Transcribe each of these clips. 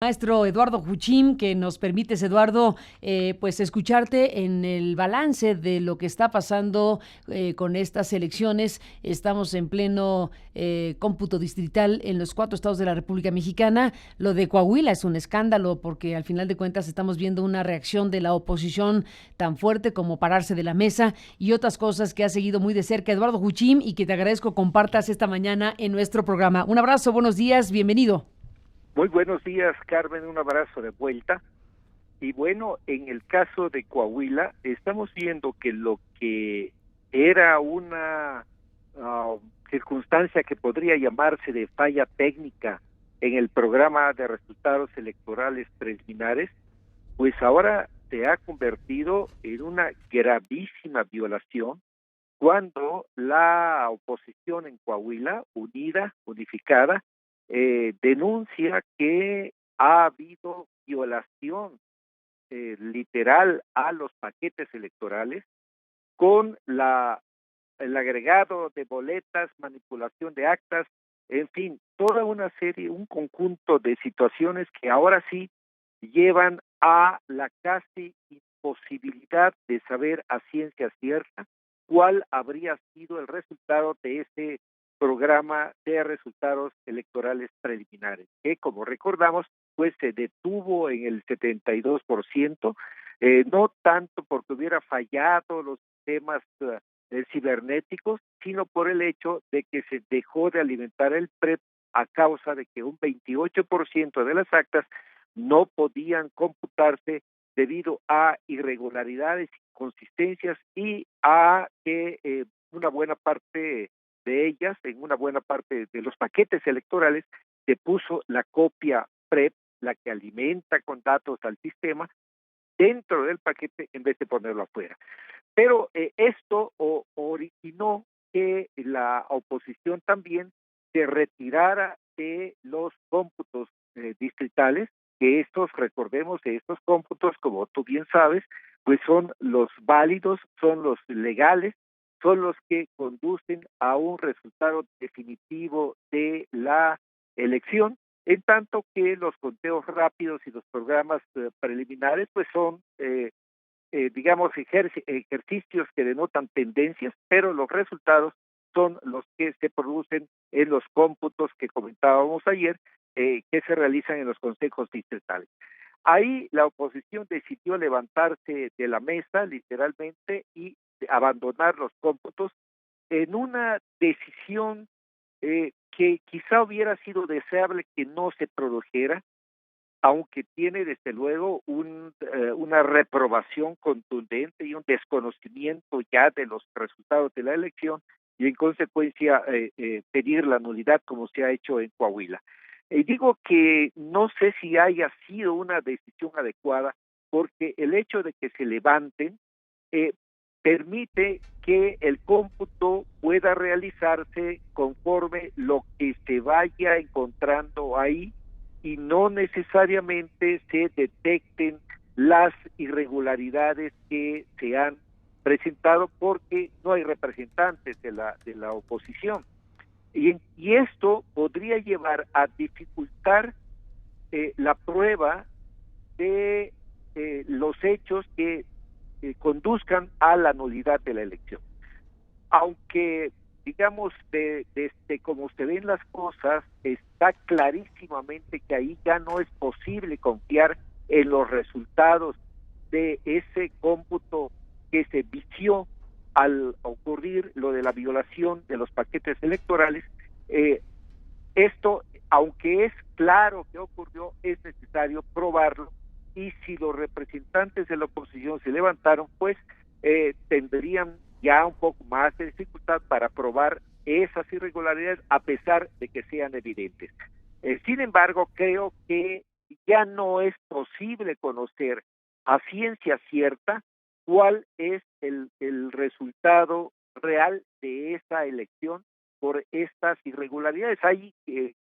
Maestro Eduardo Juchim, que nos permites, Eduardo, pues escucharte en el balance de lo que está pasando con estas elecciones. Estamos en pleno cómputo distrital en los 4 estados de la República Mexicana. Lo de Coahuila es un escándalo porque al final de cuentas estamos viendo una reacción de la oposición tan fuerte como pararse de la mesa y otras cosas que ha seguido muy de cerca Eduardo Juchim y que te agradezco compartas esta mañana en nuestro programa. Un abrazo, buenos días, bienvenido. Muy buenos días, Carmen, un abrazo de vuelta. Y bueno, en el caso de Coahuila, estamos viendo que lo que era una ah, circunstancia que podría llamarse de falla técnica en el programa de resultados electorales preliminares, pues ahora se ha convertido en una gravísima violación cuando la oposición en Coahuila, unida, unificada, denuncia que ha habido violación literal a los paquetes electorales con el agregado de boletas, manipulación de actas, en fin, toda una serie, un conjunto de situaciones que ahora sí llevan a la casi imposibilidad de saber a ciencia cierta cuál habría sido el resultado de ese programa de resultados electorales preliminares, que como recordamos, pues se detuvo en el 72%, no tanto porque hubiera fallado los sistemas cibernéticos, sino por el hecho de que se dejó de alimentar el PREP a causa de que un 28% de las actas no podían computarse debido a irregularidades, inconsistencias y a que una buena parte de ellas, en una buena parte de los paquetes electorales, se puso la copia PREP, la que alimenta con datos al sistema, dentro del paquete en vez de ponerlo afuera. Pero esto originó que la oposición también se retirara de los cómputos distritales, que estos, recordemos, estos cómputos, como tú bien sabes, pues son los válidos, son los legales, son los que conducen a un resultado definitivo de la elección, en tanto que los conteos rápidos y los programas preliminares, pues son digamos, ejercicios que denotan tendencias, pero los resultados son los que se producen en los cómputos que comentábamos ayer, que se realizan en los consejos distritales. Ahí la oposición decidió levantarse de la mesa, literalmente, y abandonar los cómputos en una decisión que quizá hubiera sido deseable que no se produjera, aunque tiene desde luego una reprobación contundente y un desconocimiento ya de los resultados de la elección y en consecuencia pedir la nulidad como se ha hecho en Coahuila. Digo que no sé si haya sido una decisión adecuada porque el hecho de que se levanten eh, permite que el cómputo pueda realizarse conforme lo que se vaya encontrando ahí y no necesariamente se detecten las irregularidades que se han presentado porque no hay representantes de la oposición. Y esto podría llevar a dificultar la prueba de los hechos que conduzcan a la nulidad de la elección. Aunque, digamos, desde como se ven las cosas, está clarísimamente que ahí ya no es posible confiar en los resultados de ese cómputo que se vició al ocurrir lo de la violación de los paquetes electorales. Eh, Esto, aunque es claro que ocurrió, es necesario probarlo y si los representantes de la oposición se levantaron, pues tendrían ya un poco más de dificultad para probar esas irregularidades a pesar de que sean evidentes. Sin embargo, creo que ya no es posible conocer a ciencia cierta cuál es el resultado real de esa elección por estas irregularidades. Hay,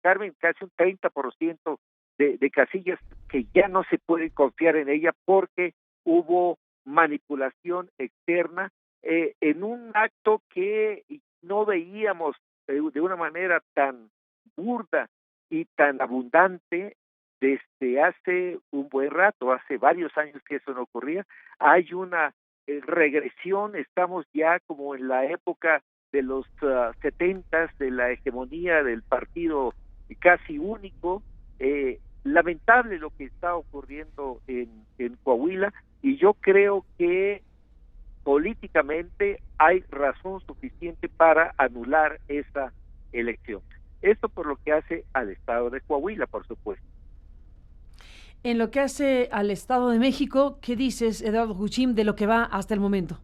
Carmen, casi un 30% de casillas que ya no se puede confiar en ella porque hubo manipulación externa en un acto que no veíamos de una manera tan burda y tan abundante desde hace un buen rato, hace varios años que eso no ocurría. Hay una regresión, estamos ya como en la época de los 70s, de la hegemonía del partido casi único. Lamentable lo que está ocurriendo en Coahuila, y yo creo que políticamente hay razón suficiente para anular esa elección. Esto por lo que hace al estado de Coahuila, por supuesto. En lo que hace al Estado de México, ¿qué dices, Eduardo Huchim, de lo que va hasta el momento?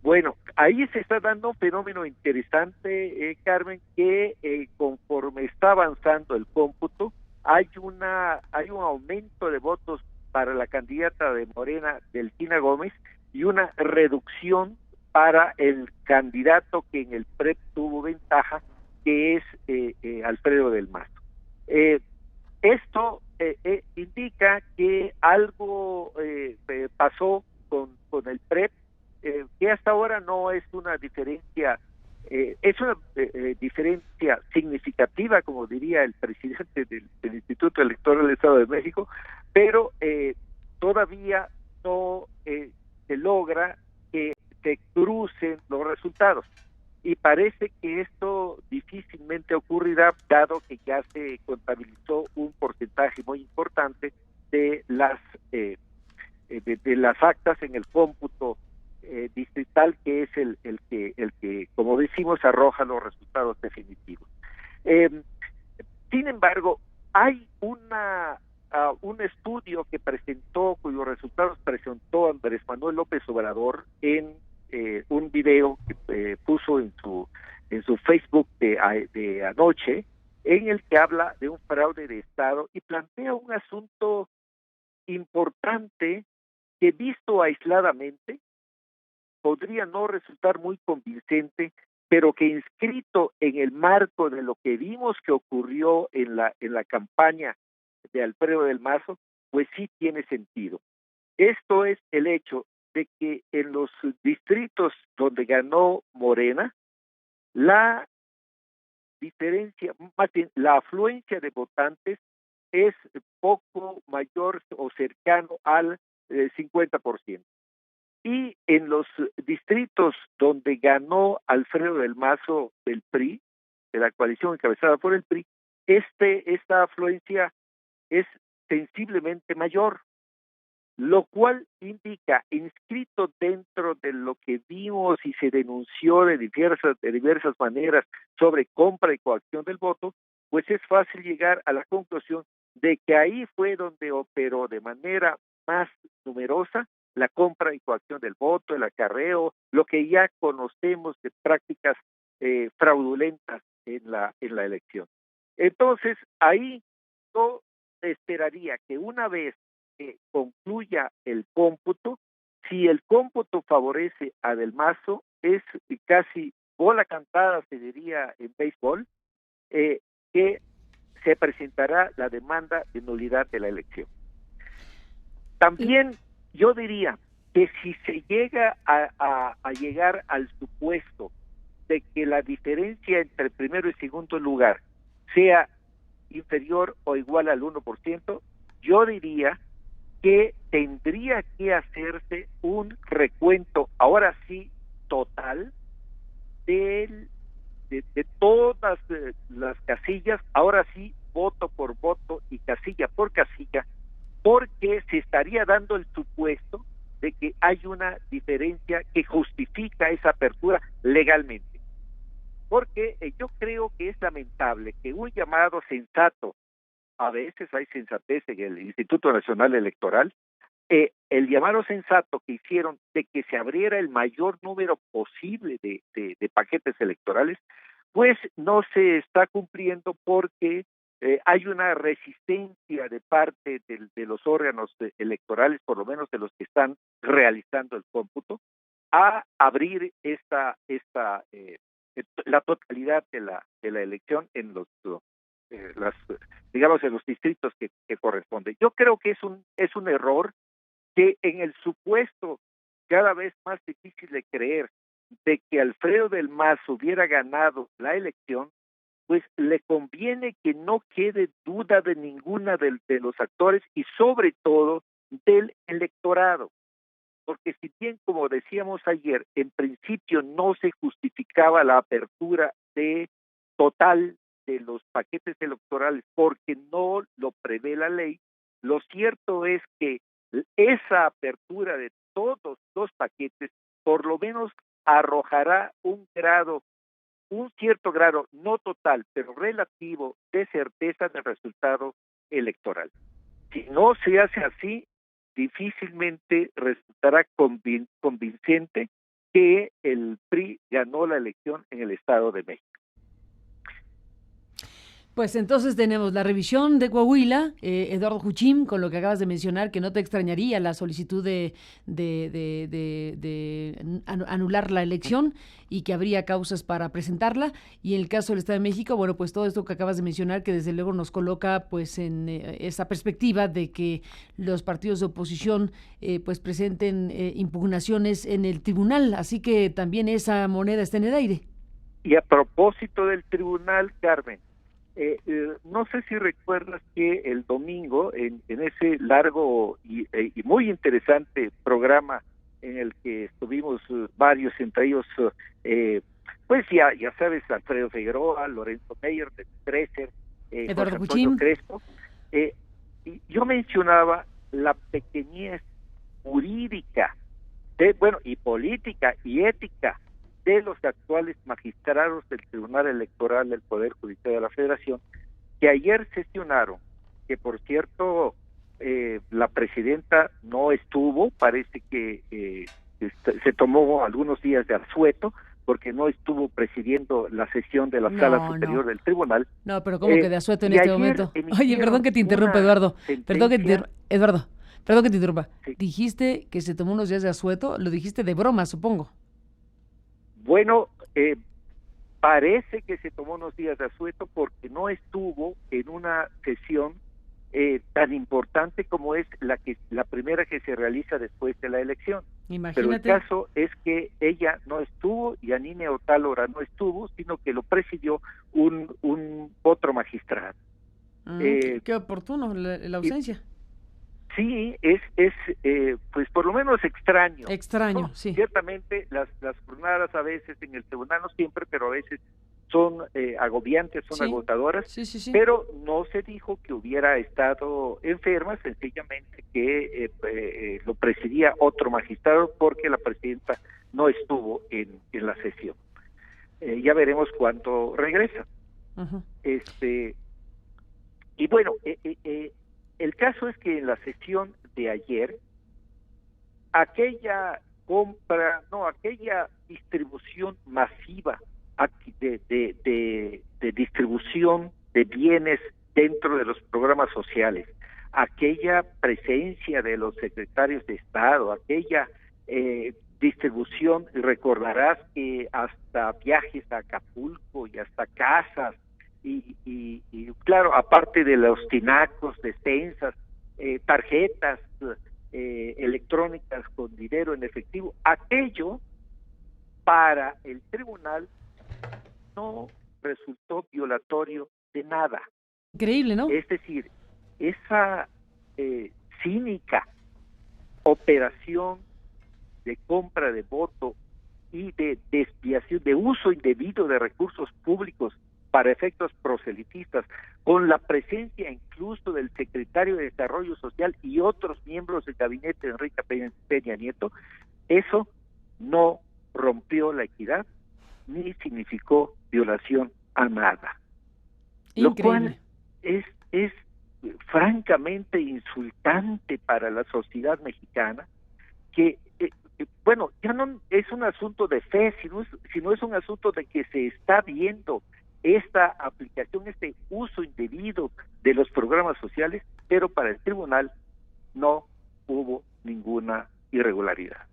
Bueno, ahí se está dando un fenómeno interesante, Carmen, que conforme está avanzando el cómputo, hay un aumento de votos para la candidata de Morena, Delfina Gómez, y una reducción para el candidato que en el PREP tuvo ventaja, que es Alfredo del Mazo. Eh, Esto indica que algo pasó con el PREP, que hasta ahora no es una diferencia, es una diferencia significativa, como diría el presidente del Instituto Electoral del Estado de México, pero todavía no se logra que se crucen los resultados. Y parece que esto difícilmente ocurrirá, dado que ya se contabilizó un porcentaje muy importante de las actas en el cómputo distrital, que es el que, como decimos, arroja los resultados definitivos. Eh, Sin embargo, hay un estudio que cuyos resultados presentó Andrés Manuel López Obrador en un video que puso en su Facebook de anoche, en el que habla de un fraude de Estado y plantea un asunto importante que, visto aisladamente, podría no resultar muy convincente, pero que inscrito en el marco de lo que vimos que ocurrió en la campaña de Alfredo del Mazo, pues sí tiene sentido. Esto es el hecho de que en los distritos donde ganó Morena, la diferencia, más bien, la afluencia de votantes es poco mayor o cercano al 50%. Y en los distritos donde ganó Alfredo del Mazo del PRI, de la coalición encabezada por el PRI, esta afluencia es sensiblemente mayor, lo cual indica, inscrito dentro de lo que vimos y se denunció de diversas maneras sobre compra y coacción del voto, pues es fácil llegar a la conclusión de que ahí fue donde operó de manera más numerosa la compra y coacción del voto, el acarreo, lo que ya conocemos de prácticas fraudulentas en la elección. Entonces, ahí yo esperaría que una vez que concluya el cómputo, si el cómputo favorece a Del Mazo, es casi bola cantada, se diría en béisbol, que se presentará la demanda de nulidad de la elección. También yo diría que si se llega a llegar al supuesto de que la diferencia entre primero y segundo lugar sea inferior o igual al 1%, yo diría que tendría que hacerse un recuento, ahora sí, total, de todas las casillas, ahora sí, voto por voto y casilla por casilla, porque se estaría dando el supuesto de que hay una diferencia que justifica esa apertura legalmente. Porque yo creo que es lamentable que un llamado sensato, a veces hay sensatez en el Instituto Nacional Electoral, el llamado sensato que hicieron de que se abriera el mayor número posible de paquetes electorales, pues no se está cumpliendo porque hay una resistencia de parte de los órganos electorales, por lo menos de los que están realizando el cómputo, a abrir la totalidad de la elección en digamos, en los distritos que corresponden. Yo creo que es un error que, en el supuesto cada vez más difícil de creer de que Alfredo del Mazo hubiera ganado la elección, pues le conviene que no quede duda de ninguna de los actores y sobre todo del electorado, porque si bien, como decíamos ayer, en principio no se justificaba la apertura de total de los paquetes electorales porque no lo prevé la ley, lo cierto es que esa apertura de todos los paquetes por lo menos arrojará un cierto grado, no total, pero relativo, de certeza del resultado electoral. Si no se hace así, difícilmente resultará convincente que el PRI ganó la elección en el Estado de México. Pues entonces tenemos la revisión de Coahuila, Eduardo Juchín, con lo que acabas de mencionar, que no te extrañaría la solicitud de anular la elección y que habría causas para presentarla. Y en el caso del Estado de México, bueno, pues todo esto que acabas de mencionar, que desde luego nos coloca pues en esa perspectiva de que los partidos de oposición pues presenten impugnaciones en el tribunal. Así que también esa moneda está en el aire. Y a propósito del tribunal, Carmen, no sé si recuerdas que el domingo, en ese largo y muy interesante programa en el que estuvimos varios, entre ellos, pues ya sabes, Alfredo Figueroa, Lorenzo Meyer, de Trecer, José Antonio Crespo, y yo mencionaba la pequeñez jurídica, y política y ética de los actuales magistrados del Tribunal Electoral del Poder Judicial de la Federación, que ayer sesionaron, que por cierto la presidenta no estuvo, parece que se tomó algunos días de asueto, porque no estuvo presidiendo la sesión de la Sala Superior del Tribunal. No, pero ¿cómo que de asueto en este momento? Oye, perdón que te interrumpa, Eduardo. Perdón que te interrumpa. Sí. Dijiste que se tomó unos días de asueto, lo dijiste de broma, supongo. Bueno, parece que se tomó unos días de asueto porque no estuvo en una sesión tan importante como es la primera que se realiza después de la elección. Imagínate. Pero el caso es que ella no estuvo y Anine Otálora no estuvo, sino que lo presidió un otro magistrado. Qué oportuno la ausencia. Sí, es pues por lo menos extraño. Extraño, ¿no? Sí. Ciertamente las jornadas a veces en el tribunal, no siempre, pero a veces son agobiantes, son agotadoras, sí. Pero no se dijo que hubiera estado enferma, sencillamente que lo presidía otro magistrado porque la presidenta no estuvo en la sesión. Ya veremos cuándo regresa. Uh-huh. Y bueno, el caso es que en la sesión de ayer, aquella distribución masiva de distribución de bienes dentro de los programas sociales, aquella presencia de los secretarios de Estado, aquella distribución, recordarás que hasta viajes a Acapulco y hasta casas, y claro, aparte de los tinacos, despensas, tarjetas electrónicas con dinero en efectivo, aquello para el tribunal no resultó violatorio de nada. Increíble, ¿no? Es decir, esa cínica operación de compra de voto y de desviación, de uso indebido de recursos públicos para efectos proselitistas, con la presencia incluso del secretario de Desarrollo Social y otros miembros del gabinete de Enrique Peña Nieto, eso no rompió la equidad ni significó violación a nada. Increíble. Lo cual es francamente insultante para la sociedad mexicana, que bueno, ya no es un asunto de fe, sino es un asunto de que se está viendo esta aplicación, este uso indebido de los programas sociales, pero para el tribunal no hubo ninguna irregularidad.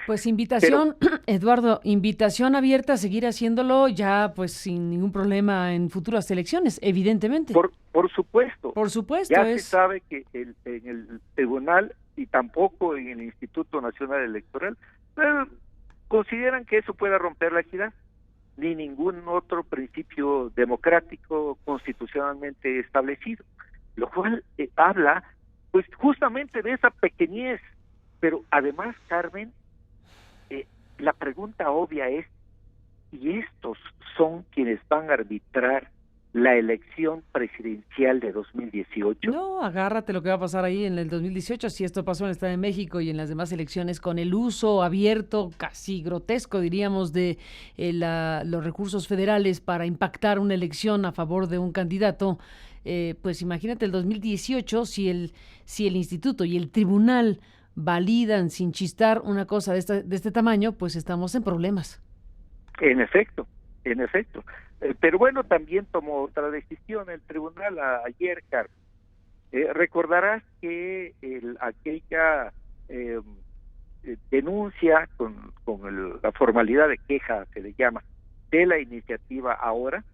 Pues invitación, Eduardo, invitación abierta a seguir haciéndolo ya pues sin ningún problema en futuras elecciones, evidentemente. Por supuesto. Por supuesto. Ya se sabe que en el tribunal y tampoco en el Instituto Nacional Electoral consideran que eso pueda romper la equidad. ni ningún otro principio democrático constitucionalmente establecido, lo cual habla pues justamente de esa pequeñez. Pero además, Carmen, la pregunta obvia es, ¿y estos son quienes van a arbitrar la elección presidencial de 2018? No, agárrate lo que va a pasar ahí en el 2018, si esto pasó en el Estado de México y en las demás elecciones, con el uso abierto, casi grotesco, diríamos, de los recursos federales para impactar una elección a favor de un candidato. Pues imagínate el 2018, si el instituto y el tribunal validan sin chistar una cosa de este tamaño, pues estamos en problemas. En efecto, en efecto. Pero bueno, también tomó otra decisión el tribunal ayer, Carlos. Recordarás que aquella denuncia con la formalidad de queja, se le llama, de la iniciativa ahora,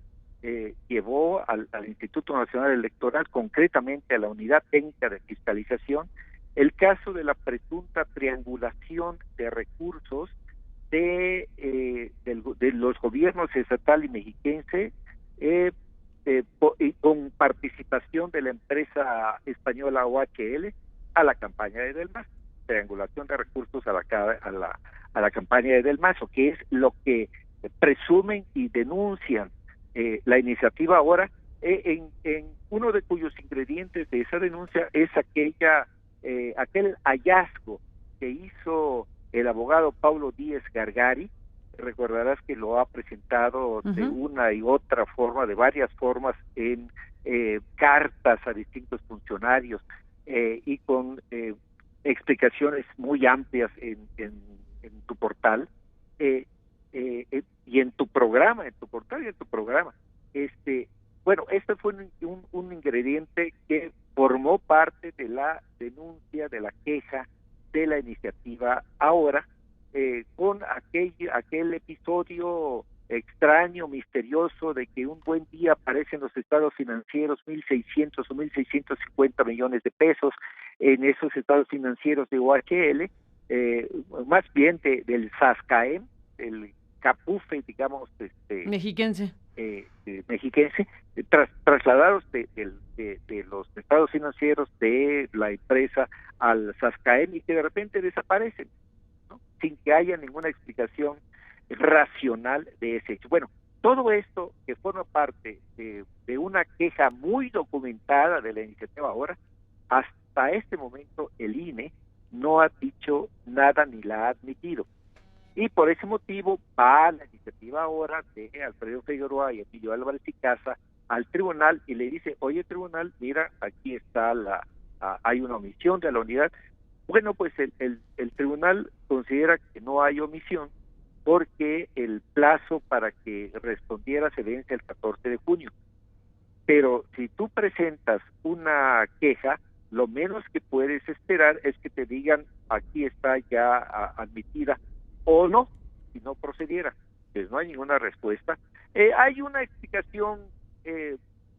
llevó al Instituto Nacional Electoral, concretamente a la Unidad Técnica de Fiscalización, el caso de la presunta triangulación de recursos de los gobiernos estatal y mexiquense, con participación de la empresa española OHL a la campaña de Del Mazo, triangulación de recursos a la campaña de Del Mazo, que es lo que presumen y denuncian la iniciativa ahora, en uno de cuyos ingredientes de esa denuncia es aquel hallazgo que hizo el abogado Paulo Díez Gargari. Recordarás que lo ha presentado de una y otra forma, de varias formas, en cartas a distintos funcionarios y con explicaciones muy amplias en tu portal y en tu programa, en tu portal y en tu programa. Bueno, este fue un ingrediente que formó parte de la denuncia, de la queja de la iniciativa ahora, con aquel episodio extraño, misterioso, de que un buen día aparecen los estados financieros 1.600 o 1.650 millones de pesos en esos estados financieros de OHL, más bien del SASCAEM, el CAPUFE, digamos, Mexiquense. Mexiquense, trasladados de los estados financieros de la empresa al SASCAEM, y que de repente desaparecen, ¿no?, sin que haya ninguna explicación racional de ese hecho. Bueno, todo esto que forma parte de una queja muy documentada de la iniciativa ahora, hasta este momento el INE no ha dicho nada ni la ha admitido. Y por ese motivo va la iniciativa ahora de Alfredo Figueroa y Emilio Álvarez y Casa al tribunal y le dice: oye, tribunal, mira, aquí está hay una omisión de la unidad. Bueno, pues el tribunal considera que no hay omisión porque el plazo para que respondiera se vence el 14 de junio. Pero si tú presentas una queja, lo menos que puedes esperar es que te digan: aquí está ya admitida, o no, si no procediera. Pues no hay ninguna respuesta. Hay una explicación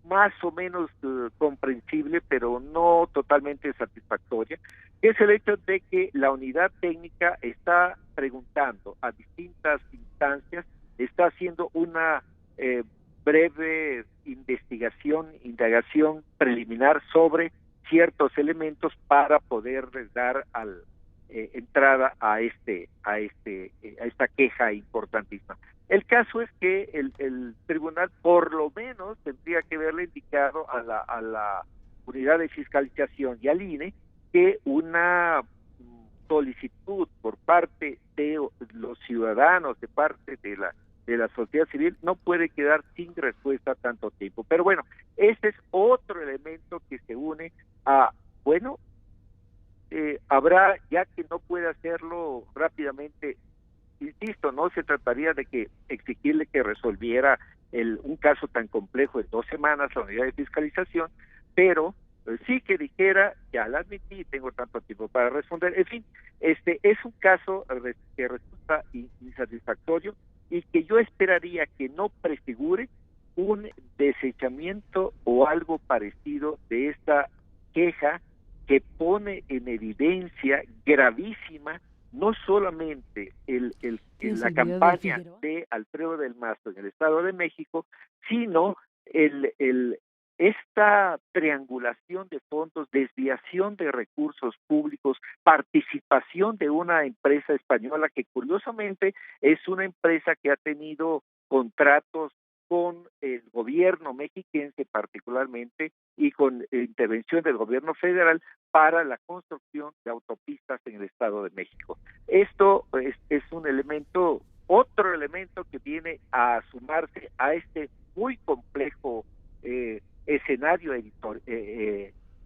más o menos comprensible, pero no totalmente satisfactoria, que es el hecho de que la unidad técnica está preguntando a distintas instancias, está haciendo una breve indagación preliminar sobre ciertos elementos para poder dar entrada a esta queja importantísima. El caso es que el tribunal por lo menos tendría que haberle indicado a la unidad de fiscalización y al INE que una solicitud por parte de los ciudadanos, de parte de la sociedad civil, no puede quedar sin respuesta tanto tiempo. Pero bueno, ese es otro elemento que se une a, bueno, habrá, ya que no puede hacerlo rápidamente, insisto, no se trataría de que exigirle que resolviera un caso tan complejo en 2 semanas la unidad de fiscalización, pero sí que dijera: ya la admití, tengo tanto tiempo para responder. En fin, es un caso que resulta insatisfactorio y que yo esperaría que no prefigure un desechamiento o algo parecido de esta queja, que pone en evidencia gravísima no solamente la campaña de Alfredo del Mazo en el Estado de México, sino esta triangulación de fondos, desviación de recursos públicos, participación de una empresa española que curiosamente es una empresa que ha tenido contratos con el gobierno mexiquense particularmente y con intervención del gobierno federal para la construcción de autopistas en el Estado de México. Esto es un elemento, otro elemento que viene a sumarse a este muy complejo escenario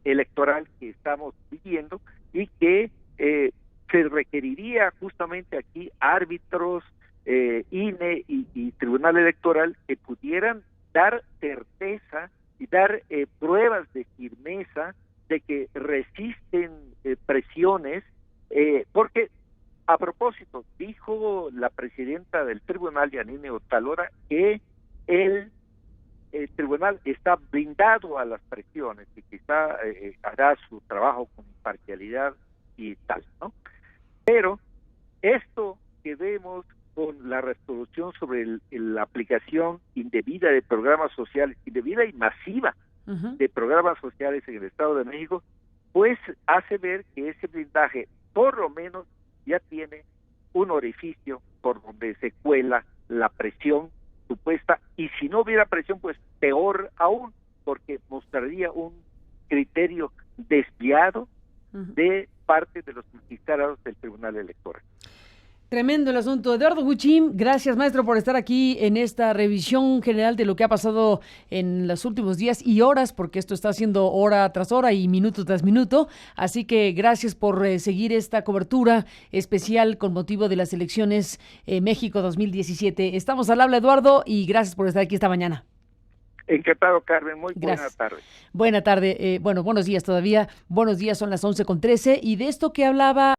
electoral que estamos viviendo y que se requeriría justamente aquí árbitros, INE y Tribunal Electoral que pudieran dar certeza y dar pruebas de firmeza de que resisten presiones, porque a propósito, dijo la presidenta del tribunal, Yanine Otalora, que el tribunal está blindado a las presiones y quizá hará su trabajo con imparcialidad y tal, ¿no? Pero esto que vemos con la resolución sobre la aplicación indebida de programas sociales, indebida y masiva de programas sociales en el Estado de México, pues hace ver que ese blindaje por lo menos ya tiene un orificio por donde se cuela la presión supuesta, y si no hubiera presión, pues peor aún, porque mostraría un criterio desviado de parte de los magistrados del Tribunal Electoral. Tremendo el asunto. Eduardo Huchim, gracias, maestro, por estar aquí en esta revisión general de lo que ha pasado en los últimos días y horas, porque esto está haciendo hora tras hora y minuto tras minuto. Así que gracias por seguir esta cobertura especial con motivo de las elecciones México 2017. Estamos al habla, Eduardo, y gracias por estar aquí esta mañana. Encantado, Carmen. Muy gracias. Buena tarde. Buena tarde. Buenos días todavía. Buenos días, son las 11:13. Y de esto que hablaba